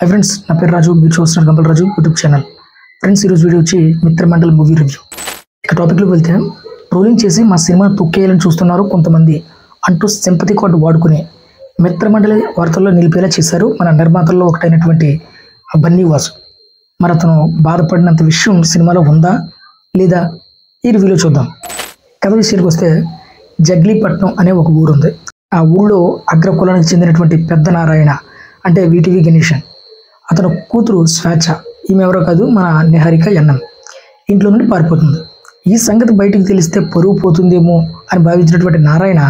Hi friends, నా పేరు రాజు. మీరు చూస్తున్నారు గంపల్ రాజు యూట్యూబ్ ఛానల్. ఫ్రెండ్స్, ఈరోజు వీడియో వచ్చి మిత్రమండలి మూవీ రివ్యూ. ఇక టాపిక్లోకి వెళ్తే, ట్రోలింగ్ చేసి మా సినిమా తొక్కేయాలని చూస్తున్నారు కొంతమంది అంటూ సింపతి కార్డు వాడుకుని మిత్రమండలి వార్తల్లో నిలిపేలా చేశారు మన నిర్మాతల్లో ఒకటైనటువంటి బన్నీ వాసు. మరి అతను బాధపడినంత విషయం సినిమాలో ఉందా లేదా ఈ రివ్యూలో చూద్దాం. కథ విషయానికి వస్తే, జగ్లీపట్నం అనే ఒక ఊరుంది. ఆ ఊళ్ళో అగ్రకులానికి చెందినటువంటి పెద్ద నారాయణ అంటే వీటీవీ గణేషన్, అతను కూతురు స్వేచ్ఛ, ఈమె ఎవరో కాదు మన నిహారిక ఎన్నం, ఇంట్లో నుండి పారిపోతుంది. ఈ సంగతి బయటికి తెలిస్తే పరువు పోతుందేమో అని భావించినటువంటి నారాయణ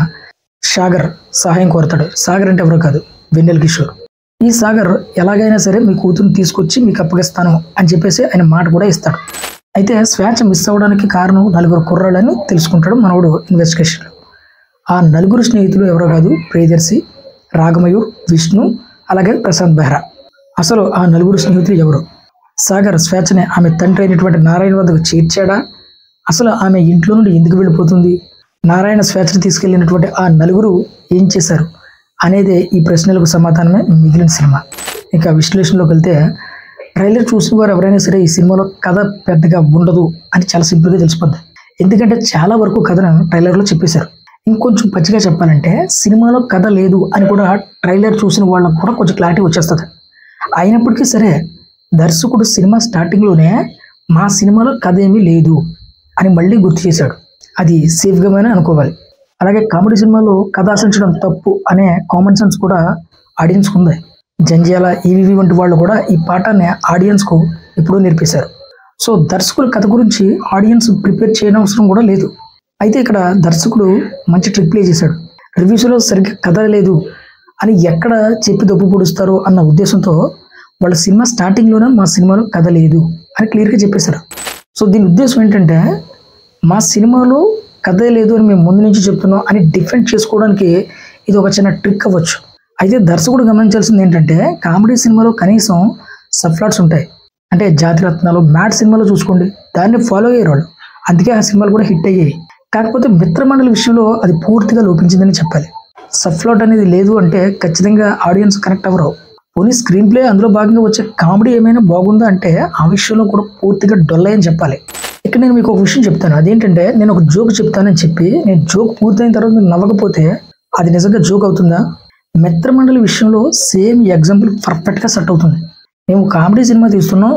సాగర్ సహాయం కోరతాడు. సాగర్ అంటే ఎవరో కాదు, వెన్నెల కిషోర్. ఈ సాగర్ ఎలాగైనా సరే మీ కూతురుని తీసుకొచ్చి మీకు అప్పగిస్తాను అని చెప్పేసి ఆయన మాట కూడా ఇస్తాడు. అయితే స్వేచ్ఛ మిస్ అవ్వడానికి కారణం నలుగురు కుర్రాళ్ళని తెలుసుకుంటాడు మనోడు ఇన్వెస్టిగేషన్లో. ఆ నలుగురు స్నేహితులు ఎవరో కాదు, ప్రియదర్శి, రాగమయూర్, విష్ణు, అలాగే ప్రశాంత్ బెహ్రా. అసలు ఆ నలుగురు స్నేహితులు ఎవరు? సాగర్ స్వేచ్ఛని ఆమె తండ్రి అయినటువంటి నారాయణ వద్దకు చేర్చాడా? అసలు ఆమె ఇంట్లో నుండి ఎందుకు వెళ్ళిపోతుంది? నారాయణ స్వేచ్ఛను తీసుకెళ్ళినటువంటి ఆ నలుగురు ఏం చేశారు అనేదే ఈ ప్రశ్నలకు సమాధానమే మిగిలిన సినిమా. ఇంకా విశ్లేషణలోకి వెళ్తే, ట్రైలర్ చూసిన వారు ఎవరైనా సరే ఈ సినిమాలో కథ పెద్దగా ఉండదు అని చాలా సింపుల్గా తెలిసిపోద్ది. ఎందుకంటే చాలా వరకు కథను ట్రైలర్లో చెప్పేశారు. ఇంకొంచెం పచ్చిగా చెప్పాలంటే, సినిమాలో కథ లేదు అని కూడా ట్రైలర్ చూసిన వాళ్ళకు కూడా కొంచెం క్లారిటీ వచ్చేస్తుంది. అయినప్పటికీ సరే, దర్శకుడు సినిమా స్టార్టింగ్లోనే మా సినిమాలో కథ ఏమీ లేదు అని మళ్ళీ గుర్తు చేశాడు. అది సేఫ్గానే అనుకోవాలి. అలాగే కామెడీ సినిమాలో కథ ఆశించడం తప్పు అనే కామన్ సెన్స్ కూడా ఆడియన్స్కు ఉంది. జంజాల, ఈవీవి వంటి వాళ్ళు కూడా ఈ పాఠాన్ని ఆడియన్స్కు ఎప్పుడూ నేర్పేశారు. సో దర్శకుల కథ గురించి ఆడియన్స్ ప్రిపేర్ చేయనవసరం కూడా లేదు. అయితే ఇక్కడ దర్శకుడు మంచి ట్రిక్ ప్లే చేశాడు. రివ్యూస్లో సరిగ్గా కథ లేదు అని ఎక్కడ చెప్పి దొప్పు పొడుస్తారో అన్న ఉద్దేశంతో వాళ్ళ సినిమా స్టార్టింగ్లోనే మా సినిమాలో కథ లేదు అని క్లియర్గా చెప్పేశారు. సో దీని ఉద్దేశం ఏంటంటే, మా సినిమాలో కథే లేదు అని మేము ముందు నుంచి చెప్తున్నాం అని డిఫెండ్ చేసుకోవడానికి ఇది ఒక చిన్న ట్రిక్ అవ్వచ్చు. అయితే దర్శకుడు గమనించాల్సింది ఏంటంటే, కామెడీ సినిమాలో కనీసం సబ్ప్లాట్స్ ఉంటాయి. అంటే జాతిరత్నాలు, మ్యాడ్ సినిమాలో చూసుకోండి, దాన్ని ఫాలో అయ్యారు వాళ్ళు. అందుకే ఆ సినిమాలు కూడా హిట్ అయ్యాయి. కాకపోతే మిత్రమండలి విషయంలో అది పూర్తిగా లోపించిందని చెప్పాలి. సబ్ప్లాట్ అనేది లేదు అంటే ఖచ్చితంగా ఆడియన్స్ కనెక్ట్ అవ్వరు. పోనీ స్క్రీన్ ప్లే అందులో భాగంగా వచ్చే కామెడీ ఏమైనా బాగుందా అంటే ఆ విషయంలో కూడా పూర్తిగా డొల్లయ్యని చెప్పాలి. ఇక్కడ నేను మీకు ఒక విషయం చెప్తాను. అదేంటంటే, నేను ఒక జోక్ చెప్తానని చెప్పి నేను జోక్ పూర్తయిన తర్వాత మీరు నవ్వకపోతే అది నిజంగా జోక్ అవుతుందా? మిత్రమండలి విషయంలో సేమ్ ఎగ్జాంపుల్ పర్ఫెక్ట్గా సెట్ అవుతుంది. మేము కామెడీ సినిమా తీస్తున్నాం,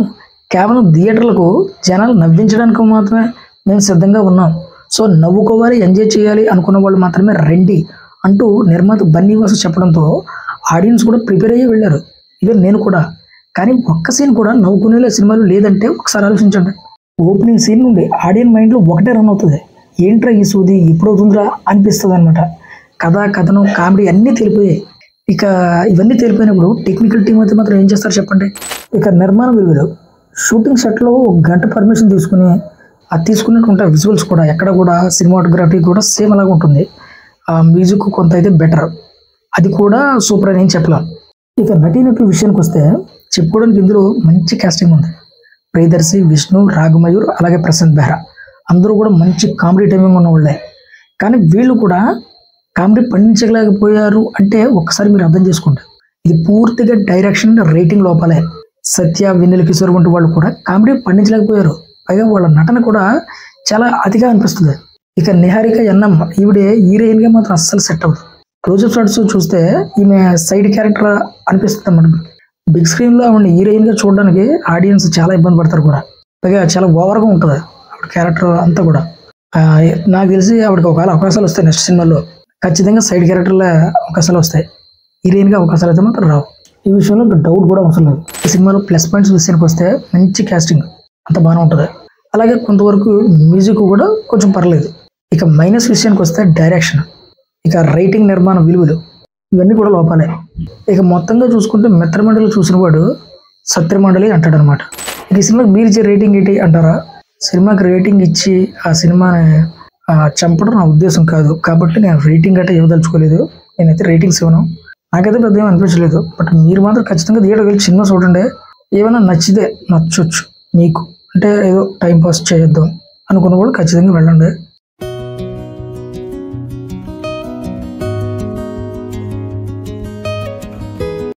కేవలం థియేటర్లకు జనాలు నవ్వించడానికి మాత్రమే మేము సిద్ధంగా ఉన్నాం. సో నవ్వుకోవాలి, ఎంజాయ్ చేయాలి అనుకున్న వాళ్ళు మాత్రమే రండి అంటూ నిర్మాత బన్నీ వాసు చెప్పడంతో ఆడియన్స్ కూడా ప్రిపేర్ అయ్యి వెళ్ళారు. ఇదే నేను కూడా. కానీ ఒక్క సీన్ కూడా నవ్వుకునేలా సినిమాలు లేదంటే ఒకసారి ఆలోచించండి. ఓపెనింగ్ సీన్ నుండి ఆడియన్ మైండ్లో ఒకటే రన్ అవుతుంది, ఏంట్రా ఈ సూది ఎప్పుడవుతుందిరా అనిపిస్తుంది అనమాట. కథనం, కామెడీ అన్నీ తెలిపోయాయి. ఇక ఇవన్నీ తెలిపోయినప్పుడు టెక్నికల్ టీం అయితే మాత్రం ఏం చేస్తారు చెప్పండి? ఇక నిర్మాణ విలువలు, షూటింగ్ సెట్లో 1 గంట పర్మిషన్ తీసుకుని అది తీసుకున్నట్టు ఉంటాయి. విజువల్స్ కూడా ఎక్కడ కూడా సినిమాటోగ్రఫీ కూడా సేమ్ అలాగే ఉంటుంది. మ్యూజిక్ కొంత అయితే బెటర్, అది కూడా సూపర్ అని ఏం చెప్పలేం. ఇక నటీనటుల విషయానికి వస్తే చెప్పుకోవడానికి ఇందులో మంచి కాస్టింగ్ ఉంది. ప్రియదర్శి, విష్ణు, రాగమయూర్, అలాగే ప్రశాంత్ బెహ్రా అందరూ కూడా మంచి కామెడీ టైమింగ్ ఉన్న వాళ్ళే. కానీ వీళ్ళు కూడా కామెడీ పండించలేకపోయారు అంటే ఒక్కసారి మీరు అర్థం చేసుకోండి. ఇది పూర్తిగా డైరెక్షన్, రేటింగ్ లోపాలే. సత్య, వెన్నెల కిషోర్ వంటి వాళ్ళు కూడా కామెడీ పండించలేకపోయారు. పైగా వాళ్ళ నటన కూడా చాలా అతిగా అనిపిస్తుంది. ఇక నిహారిక ఎన్నం, ఈవిడే హీరోయిన్గా మాత్రం అస్సలు సెట్ అవుతుంది. క్లోజప్ షాట్స్ చూస్తే ఈమె సైడ్ క్యారెక్టర్ అనిపిస్తుంది అన్నమాట. బిగ్ స్క్రీన్లో ఆవిడ హీరోయిన్గా చూడడానికి ఆడియన్స్ చాలా ఇబ్బంది పడతారు కూడా. పైగా చాలా ఓవర్గా ఉంటుంది ఆవిడ క్యారెక్టర్ అంతా కూడా. నాకు తెలిసి ఆవిడకి ఒకవేళ అవకాశాలు వస్తాయి నెక్స్ట్ సినిమాలో, ఖచ్చితంగా సైడ్ క్యారెక్టర్లో అవకాశాలు వస్తాయి. హీరోయిన్గా అవకాశాలు అయితే మాత్రం రావు. ఈ విషయంలో డౌట్ కూడా అవసరం లేదు. ఈ సినిమాలో ప్లస్ పాయింట్స్ విషయానికి వస్తే మంచి కాస్టింగ్ అంత బాగానే ఉంటుంది. అలాగే కొంతవరకు మ్యూజిక్ కూడా కొంచెం పర్లేదు. ఇక మైనస్ విషయానికి వస్తే డైరెక్షన్, ఇక రైటింగ్, నిర్మాణ విలువలు ఇవన్నీ కూడా లోపాలే. ఇక మొత్తంగా చూసుకుంటే మిత్రమండలి చూసిన వాడు సత్యమండలి అంటాడు అనమాట. ఇక ఈ సినిమాకి మీరు ఇచ్చే రేటింగ్ ఏంటి అంటారా? సినిమాకి రేటింగ్ ఇచ్చి ఆ సినిమాని చంపడం నా ఉద్దేశం కాదు, కాబట్టి నేను రేటింగ్ అంటే ఇవ్వదలుచుకోలేదు. నేనైతే రేటింగ్స్ ఇవ్వను. నాకైతే పెద్ద ఏం అనిపించలేదు. బట్ మీరు మాత్రం ఖచ్చితంగా థియేటర్కి వెళ్ళి సినిమా చూడండి. ఏమైనా నచ్చితే నచ్చొచ్చు మీకు, అంటే ఏదో టైంపాస్ చేయొద్దాం అనుకున్న వాళ్ళు ఖచ్చితంగా వెళ్ళండి.